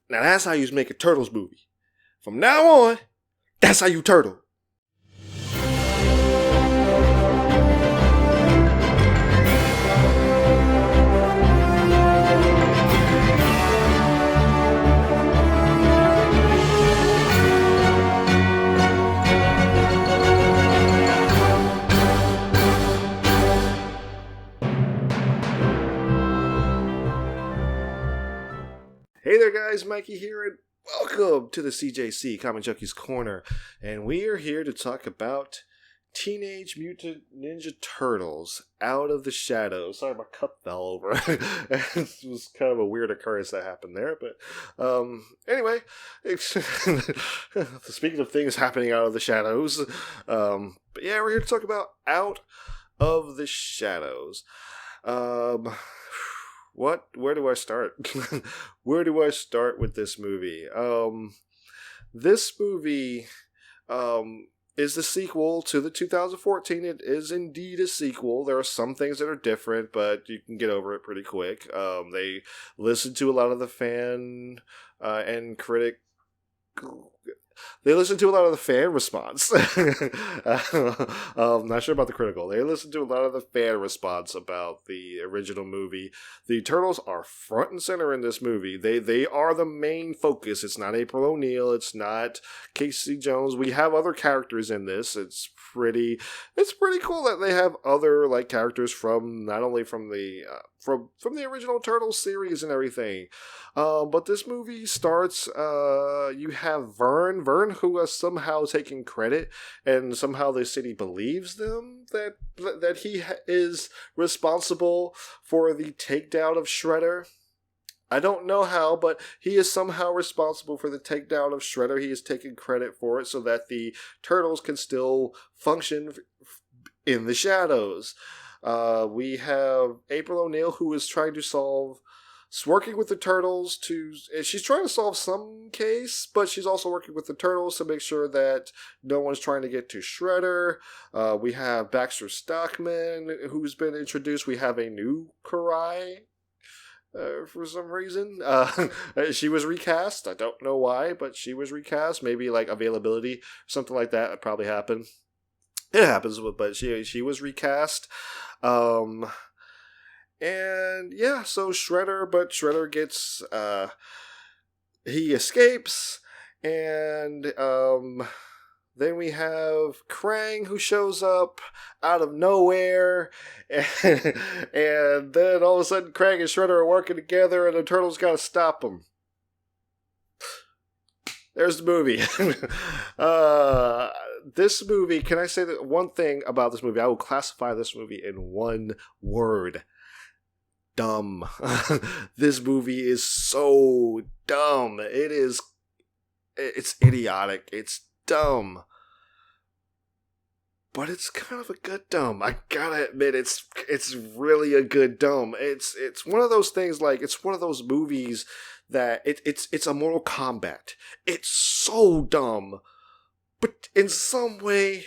Now that's how you make a Turtles movie. From now on, that's how you turtle. Hey there guys, Mikey here, and welcome to the CJC, Comic Junkies Corner. And we are here to talk about Teenage Mutant Ninja Turtles, Out of the Shadows. Sorry, my cup fell over. It was kind of a weird occurrence that happened there, but anyway, speaking of things happening out of the shadows, but yeah, we're here to talk about Out of the Shadows. Where do I start? Where do I start with this movie? This movie is the sequel to the 2014. It is indeed a sequel. There are some things that are different, but you can get over it pretty quick. They listened to a lot of the fan and critic. They listened to a lot of the fan response. Not sure about the critical. They listened to a lot of the fan response about the original movie. The Turtles are front and center in this movie. They are the main focus. It's not April O'Neil. It's not Casey Jones. We have other characters in this. It's pretty cool that they have other like characters from not only from the original Turtles series and everything. But this movie starts, you have Vern, who has somehow taken credit, and somehow the city believes them that he is responsible for the takedown of Shredder. I don't know how, but he is somehow responsible for the takedown of Shredder. He is taking credit for it so that the Turtles can still function in the shadows. We have April O'Neil, who is trying to working with the Turtles she's trying to solve some case, but she's also working with the Turtles to make sure that no one's trying to get to Shredder. We have Baxter Stockman, who's been introduced. We have a new Karai. For some reason, she was recast. I don't know why, but she was recast. Maybe like availability, something like that. It probably happened. It happens, but she was recast. And yeah, so Shredder gets he escapes, and then we have Krang, who shows up out of nowhere, and then all of a sudden Krang and Shredder are working together, and the Turtles gotta stop them. There's the movie. This movie, can I say that one thing about this movie? I will classify this movie in one word. Dumb. This movie is so dumb. It's idiotic. It's dumb. But it's kind of a good dumb. I gotta admit, it's really a good dumb. It's one of those things, like, it's one of those movies that it's a Mortal Kombat. It's so dumb, but in some way,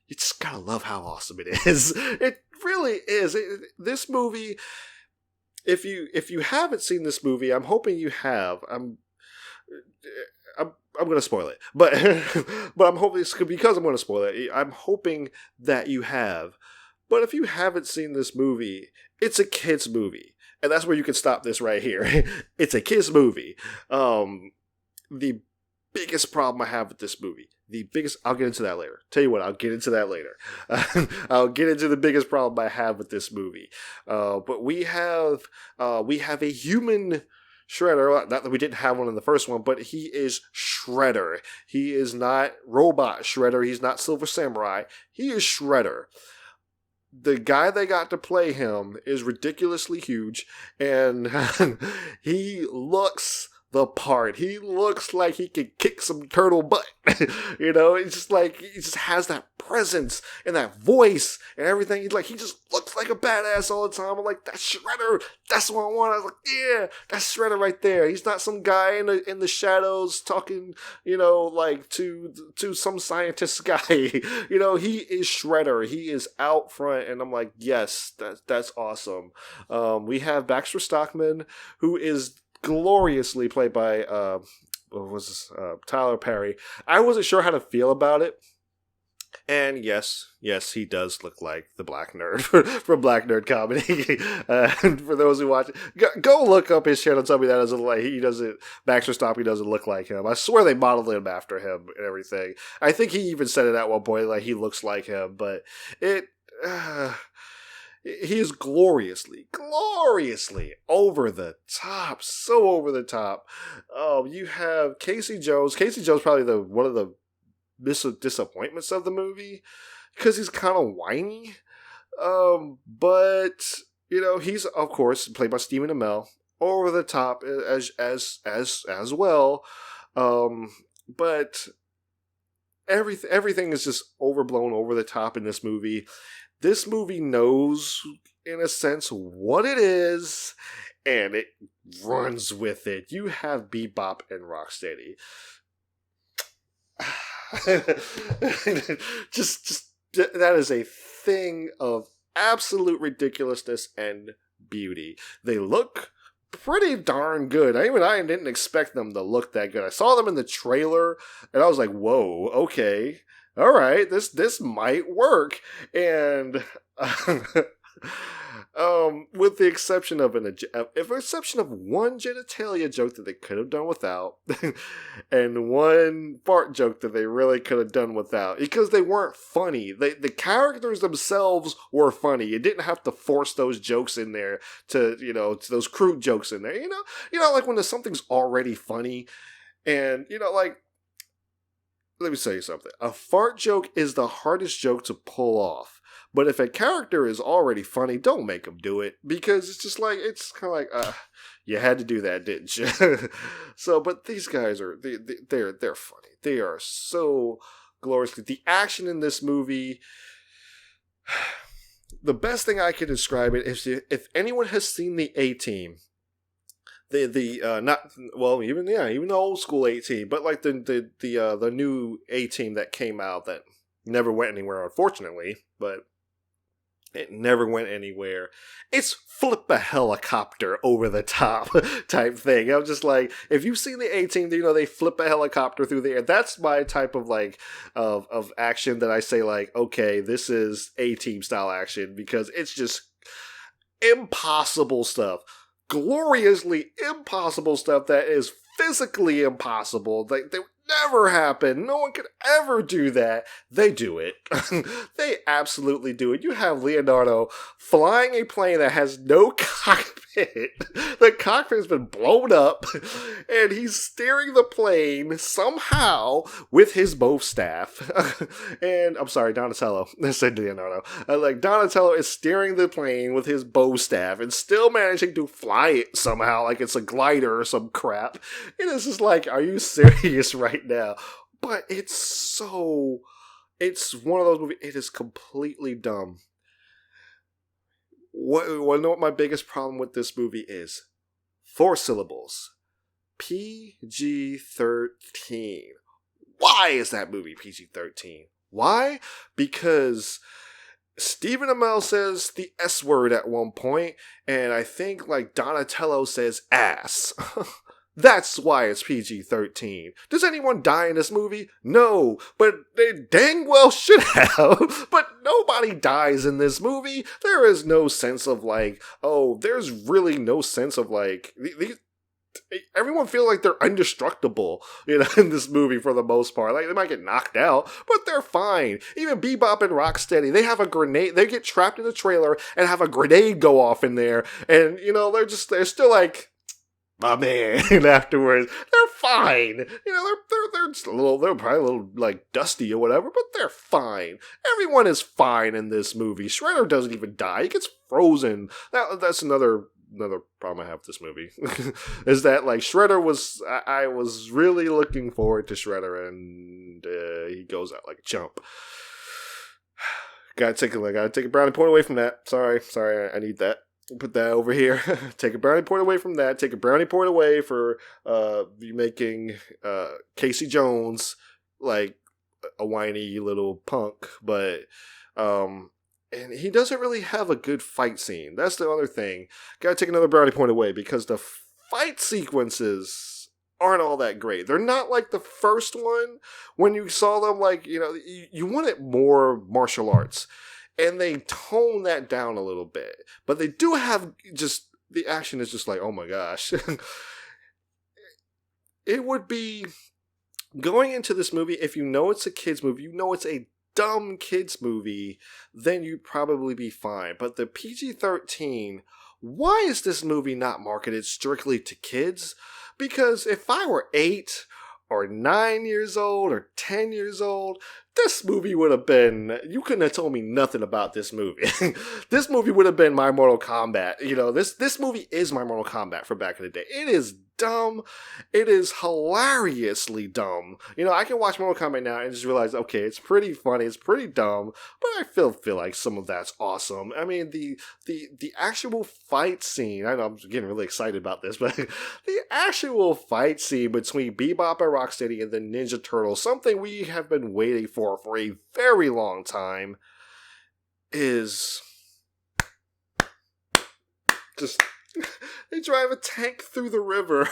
you just gotta love how awesome it is. It really is. This movie, if you haven't seen this movie, I'm hoping you have. I'm going to spoil it, but I'm hoping, because I'm going to spoil it, I'm hoping that you have. But if you haven't seen this movie, it's a kid's movie, and that's where you can stop this right here. It's a kid's movie. The biggest problem I have with this movie, I'll get into that later. Tell you what, I'll get into that later. I'll get into the biggest problem I have with this movie. But we have a human Shredder. Not that we didn't have one in the first one, but he is Shredder. He is not Robot Shredder. He's not Silver Samurai. He is Shredder. The guy they got to play him is ridiculously huge, and he looks the part. He looks like he could kick some turtle butt. You know, it's just like, he just has that presence and that voice and everything. He just looks like a badass all the time. I'm like, that's Shredder. That's what I want. I was like, yeah, that's Shredder right there. He's not some guy in the shadows talking, you know, like to some scientist guy. You know, he is Shredder. He is out front, and I'm like, yes, that's awesome. We have Baxter Stockman, who is gloriously played by what was this, Tyler Perry. I wasn't sure how to feel about it. And yes, he does look like the Black Nerd from Black Nerd Comedy. And for those who watch it, go look up his channel and tell me that doesn't like he doesn't Baxter Stompy doesn't look like him. I swear they modeled him after him and everything. I think he even said it at one point, like he looks like him, but it. He is gloriously over the top, so over the top. You have Casey Jones. Casey Jones probably one of the disappointments of the movie because he's kind of whiny. But he's of course played by Stephen Amell, over the top as well. But everything is just overblown, over the top in this movie. This movie knows, in a sense, what it is, and it runs with it. You have Bebop and Rocksteady. just that is a thing of absolute ridiculousness and beauty. They look pretty darn good. I didn't expect them to look that good. I saw them in the trailer, and I was like, whoa, okay. All right, this might work, and with the exception of one genitalia joke that they could have done without, and one fart joke that they really could have done without, because they weren't funny. The characters themselves were funny. You didn't have to force those jokes in there to those crude jokes in there. Like when something's already funny, and like. Let me tell you something. A fart joke is the hardest joke to pull off. But if a character is already funny, don't make them do it. Because it's just like, it's kind of like, you had to do that, didn't you? So, but these guys are, they're funny. They are so glorious. The action in this movie, the best thing I can describe it is if anyone has seen the A-Team, even the old school A-Team, but like the new A-Team that came out that never went anywhere, unfortunately, but it never went anywhere. It's flip a helicopter over the top type thing. I'm just like, if you've seen the A-Team, they flip a helicopter through the air. That's my type of like of action that I say like, okay, this is A-Team style action, because it's just impossible stuff. Gloriously impossible stuff that is physically impossible. They would never happen. No one could ever do that. They do it. They absolutely do it. You have Leonardo flying a plane that has no cockpit. The cockpit has been blown up, and he's steering the plane somehow with his bow staff. And I'm sorry, Donatello. I said Leonardo. Donatello is steering the plane with his bow staff and still managing to fly it somehow like it's a glider or some crap. And it's just like, are you serious right now? But it's one of those movies, it is completely dumb. What my biggest problem with this movie is? 4 syllables. PG-13. Why is that movie PG-13? Why? Because Stephen Amell says the S word at one point, and I think like Donatello says ass. That's why it's PG-13. Does anyone die in this movie? No, but they dang well should have. But nobody dies in this movie. There is no sense of like, there's really no sense of like, everyone feels like they're indestructible, in this movie for the most part. Like, they might get knocked out, but they're fine. Even Bebop and Rocksteady, they have a grenade, they get trapped in the trailer and have a grenade go off in there, and, they're still like, my man, afterwards. They're fine. They're just they're probably a little, like, dusty or whatever, but they're fine. Everyone is fine in this movie. Shredder doesn't even die. He gets frozen. That's another problem I have with this movie. Is that, like, Shredder was... I was really looking forward to Shredder, and he goes out like a chump. Gotta take a brownie point away from that. Sorry, I need that. Put that over here. Take a brownie point away from that. Take a brownie point away for you making Casey Jones like a whiny little punk, but and he doesn't really have a good fight scene. That's the other thing. Gotta take another brownie point away, because the fight sequences aren't all that great. They're not like the first one when you saw them, like, you wanted more martial arts. And they tone that down a little bit. But they do have just, the action is just like, oh my gosh. It would be, going into this movie, if you know it's a kid's movie, you know it's a dumb kids movie, then you'd probably be fine. But the PG-13, why is this movie not marketed strictly to kids? Because if I were 8 or 9 years old or 10 years old, this movie would have been, you couldn't have told me nothing about this movie. This movie would have been my Mortal Kombat. This movie is my Mortal Kombat from back in the day. It is dumb. It is hilariously dumb. I can watch Mortal Kombat now and just realize, okay, it's pretty funny, it's pretty dumb, but I feel like some of that's awesome. I mean, the actual fight scene, I know I'm getting really excited about this, but the actual fight scene between Bebop and Rocksteady and the Ninja Turtles, something we have been waiting for a very long time, is just... They drive a tank through the river.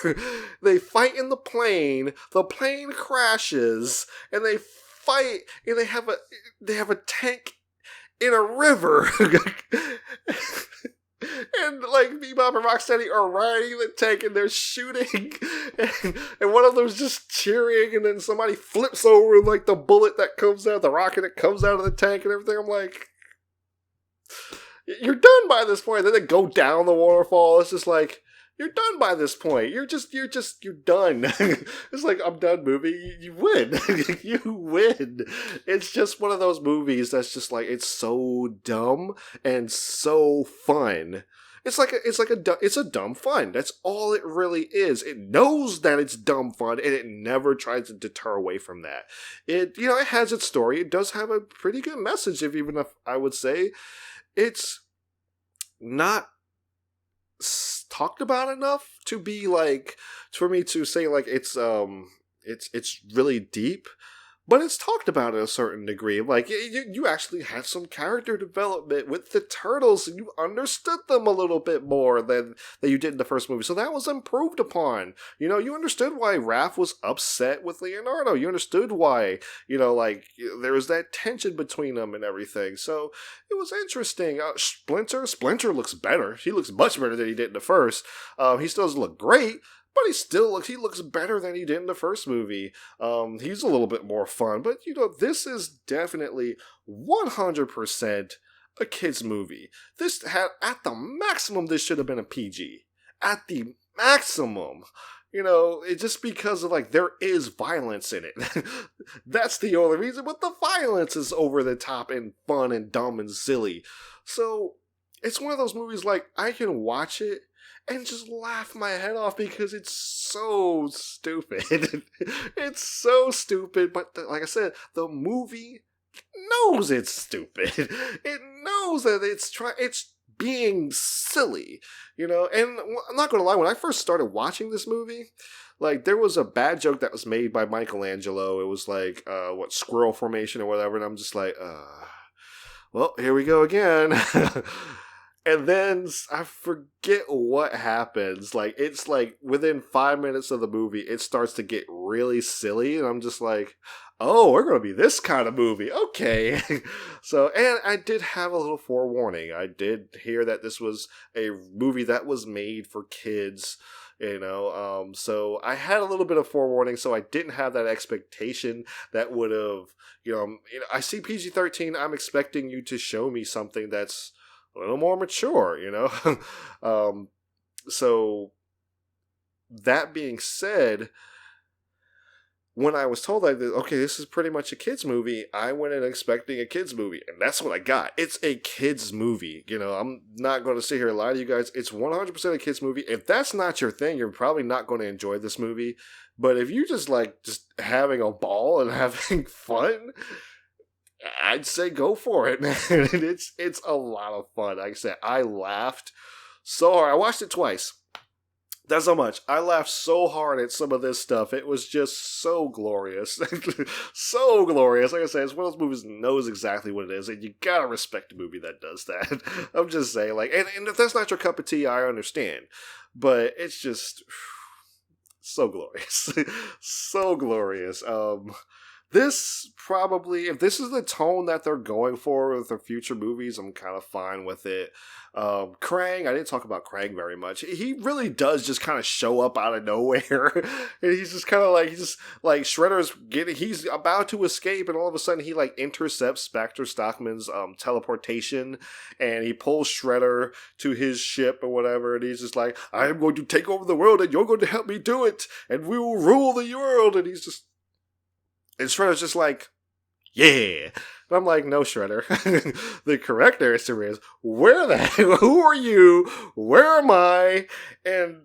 They fight in the plane crashes, and they fight, and they have a tank in a river. And like Bebop and Rocksteady are riding the tank and they're shooting, and one of them's just cheering, and then somebody flips over like the bullet that comes out, the rocket that comes out of the tank and everything. I'm like, you're done by this point. Then they go down the waterfall. It's just like, you're done by this point. You're done. It's like, I'm done, movie. You win. You win. It's just one of those movies that's just like, it's so dumb and so fun. It's a dumb fun. That's all it really is. It knows that it's dumb fun, and it never tries to deter away from that. It has its story. It does have a pretty good message, even if I would say it's not talked about enough to be like, for me to say like it's really deep, but it's talked about in a certain degree. Like, you actually had some character development with the turtles, and you understood them a little bit more than you did in the first movie. So that was improved upon. You understood why Raph was upset with Leonardo. You understood why, there was that tension between them and everything. So it was interesting. Splinter looks better. He looks much better than he did in the first. He still doesn't look great, but he looks better than he did in the first movie. He's a little bit more fun, but this is definitely 100% a kid's movie. This had, at the maximum, this should have been a PG. At the maximum. It just because of, like, there is violence in it. That's the only reason, but the violence is over the top and fun and dumb and silly. So, it's one of those movies, like, I can watch it and just laugh my head off because it's so stupid. It's so stupid, but like I said, the movie knows it's stupid. It knows that it's being silly, And I'm not gonna lie, when I first started watching this movie, like, there was a bad joke that was made by Michelangelo. It was like, squirrel formation or whatever, and I'm just like, well, here we go again. And then I forget what happens. Like, it's like within 5 minutes of the movie, it starts to get really silly. And I'm just like, oh, we're going to be this kind of movie. Okay. So, and I did have a little forewarning. I did hear that this was a movie that was made for kids. So I had a little bit of forewarning, so I didn't have that expectation that would have, I see PG-13, I'm expecting you to show me something that's a little more mature, So, that being said, when I was told that, okay, this is pretty much a kid's movie, I went in expecting a kid's movie, and that's what I got. It's a kid's movie. I'm not going to sit here and lie to you guys. It's 100% a kid's movie. If that's not your thing, you're probably not going to enjoy this movie. But if you just like just having a ball and having fun, I'd say go for it, man. It's a lot of fun. Like I said, I laughed so hard. I watched it twice. That's so much. I laughed so hard at some of this stuff. It was just so glorious. So glorious. Like I said, it's one of those movies that knows exactly what it is, and you gotta respect a movie that does that. I'm just saying, like, and if that's not your cup of tea, I understand. But it's just so glorious. So glorious. This probably, if this is the tone that they're going for with their future movies, I'm kind of fine with it. Krang, I didn't talk about Krang very much. He really does just kind of show up out of nowhere. And he's just kind of like, Shredder's he's about to escape, and all of a sudden he like intercepts Spectre Stockman's teleportation, and he pulls Shredder to his ship or whatever, and he's just like, I am going to take over the world, and you're going to help me do it, and we will rule the world, and and Shredder's just like, yeah. And I'm like, no, Shredder. The correct answer is, where the hell? Who are you? Where am I? And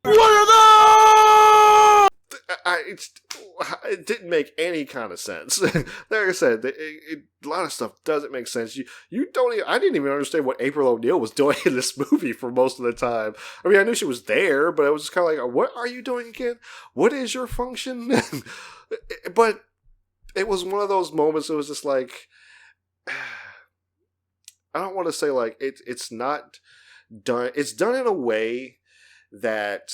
what are those? It didn't make any kind of sense. Like I said, a lot of stuff doesn't make sense. You don't even, I didn't even understand what April O'Neil was doing in this movie for most of the time. I mean, I knew she was there, but I was just kind of like, what are you doing again? What is your function? But it was one of those moments. It was just like, I don't want to say like it's not done. It's done in a way that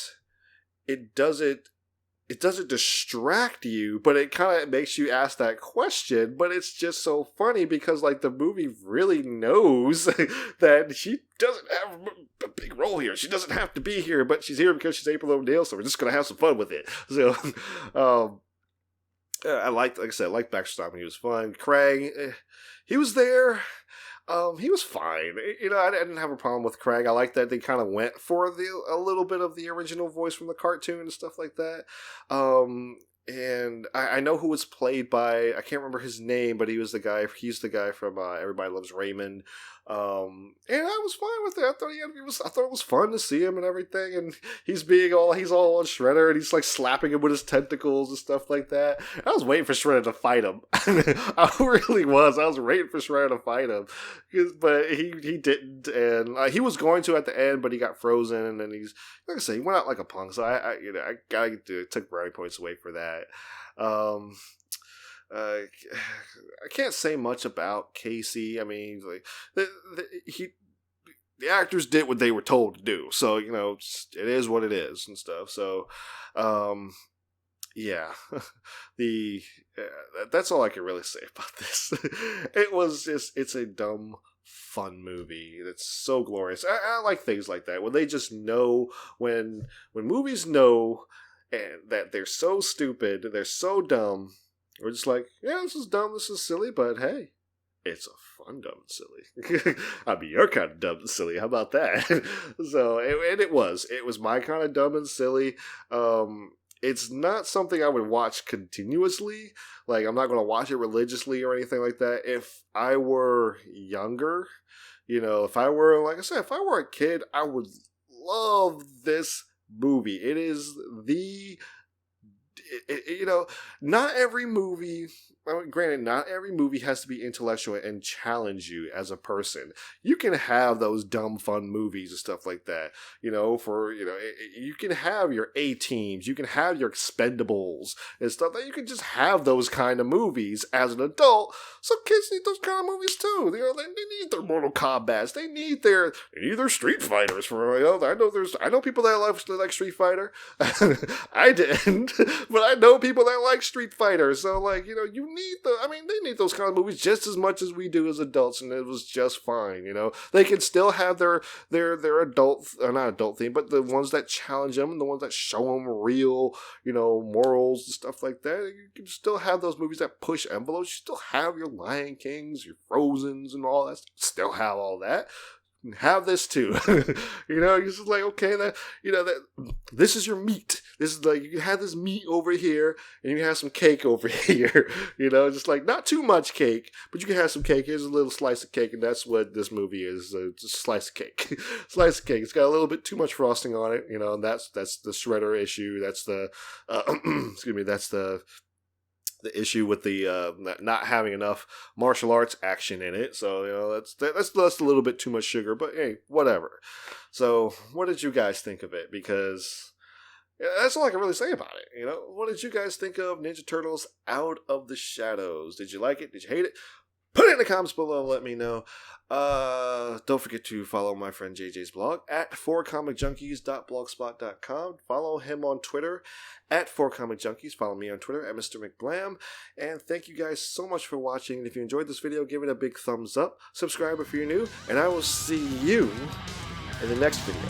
it doesn't distract you, but it kind of makes you ask that question. But it's just so funny because like the movie really knows that she doesn't have a big role here. She doesn't have to be here, but she's here because she's April O'Neil, so we're just gonna have some fun with it. So, like I said, like Baxter Stockman, he was fun. Krang, he was there. He was fine. You know, I didn't have a problem with Krang. I like that they kind of went for a little bit of the original voice from the cartoon and stuff like that. And I know who was played by, I can't remember his name, but he's the guy from Everybody Loves Raymond. And I was fine with it. I thought it was fun to see him and everything, and he's all on Shredder, and he's like slapping him with his tentacles and stuff like that. I was waiting for Shredder to fight him. I really was. I was waiting for Shredder to fight him, but he didn't, and he was going to at the end, but he got frozen, and then he's, like I say, he went out like a punk. So I took brownie points away for that. I can't say much about Casey. I mean, like the actors did what they were told to do, so you know it is what it is and stuff. So, yeah, that's all I can really say about this. It's a dumb, fun movie that's so glorious. I like things like that when they just know when movies know and that they're so stupid, they're so dumb. We're just like, yeah, this is dumb, this is silly, but hey, it's a fun dumb and silly. I mean, you're kind of dumb and silly. How about that? So, and it was my kind of dumb and silly. It's not something I would watch continuously. Like, I'm not going to watch it religiously or anything like that. If I were younger, you know, if I were, like I said, if I were a kid, I would love this movie. It is you know, not every movie, granted, not every movie has to be intellectual and challenge you as a person. You can have those dumb, fun movies and stuff like that. You know, you can have your A-Teams, you can have your Expendables and stuff. That you can just have those kind of movies as an adult. Some kids need those kind of movies too. You know, they need their Mortal Kombats. They need their Street Fighters. I know people that like Street Fighter. I didn't, but I know people that like Street Fighter. So, like, you know, they need those kind of movies just as much as we do as adults, and it was just fine. You know, they can still have their adult, not adult theme, but the ones that challenge them and the ones that show them real, you know, morals and stuff like that. You can still have those movies that push envelopes. You still have your Lion Kings, your Frozens, and all that. Still have all that. Have this too. You know, you're just like, okay, this is your meat. This is like, you can have this meat over here, and you can have some cake over here. You know, just like, not too much cake, but you can have some cake. Here's a little slice of cake, and that's what this movie is. It's a slice of cake. Slice of cake. It's got a little bit too much frosting on it, you know, and that's the Shredder issue. That's the excuse me, that's the the issue with the not having enough martial arts action in it. So, you know, that's a little bit too much sugar, but hey, whatever. So, what did you guys think of it? Because that's all I can really say about it. You know, what did you guys think of Ninja Turtles Out of the Shadows? Did you like it? Did you hate it? Put it in the comments below and let me know. Don't forget to follow my friend JJ's blog at 4comicjunkies.blogspot.com. Follow him on Twitter at 4comicjunkies. Follow me on Twitter at Mr. McBlam. And thank you guys so much for watching. And if you enjoyed this video, give it a big thumbs up. Subscribe if you're new. And I will see you in the next video.